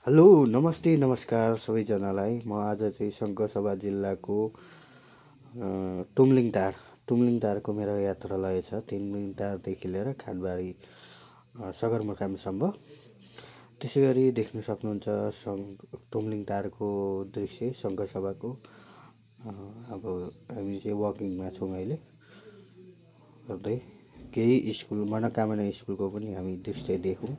Hello नमस्ते नमस्कार सबैजनालाई। म आज चाहिँ सङ्खसभा जिल्लाको तुमलिङटारको मेरो यात्रालय छ। तुमलिङटारदेखि लिएर खानबारी सगरमुकामसम्म। त्यसै गरी देख्न सक्नुहुन्छ तुमलिङटारको दृश्य सङ्खसभाको। अब हामी चाहिँ वकिङमा छौँ अहिले गर्दै। केही स्कुल मनोकामना स्कुलको पनि हामी दृश्य देखौँ।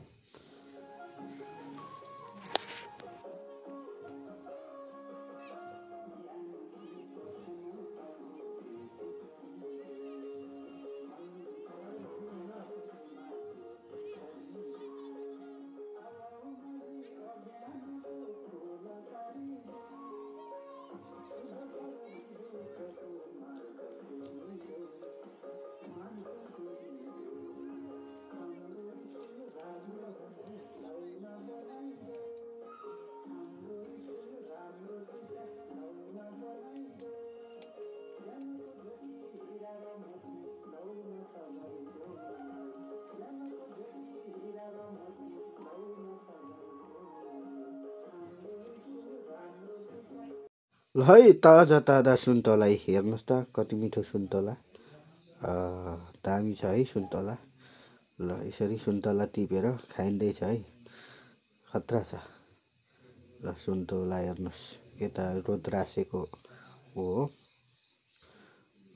ल है ताजा सुन्तला हेर्नुहोस् त, कति मिठो सुन्तला। दामी छ है सुन्तला। ल यसरी सुन्तला टिपेर खाइँदैछ है, खतरा छ। ल सुन्तला हेर्नुहोस्, यता रुद्रासेको हो।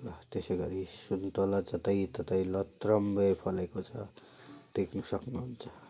ल त्यसै गरी सुन्तला जतै ततै लत्रम्बै फलेको छ, देख्न सक्नुहुन्छ।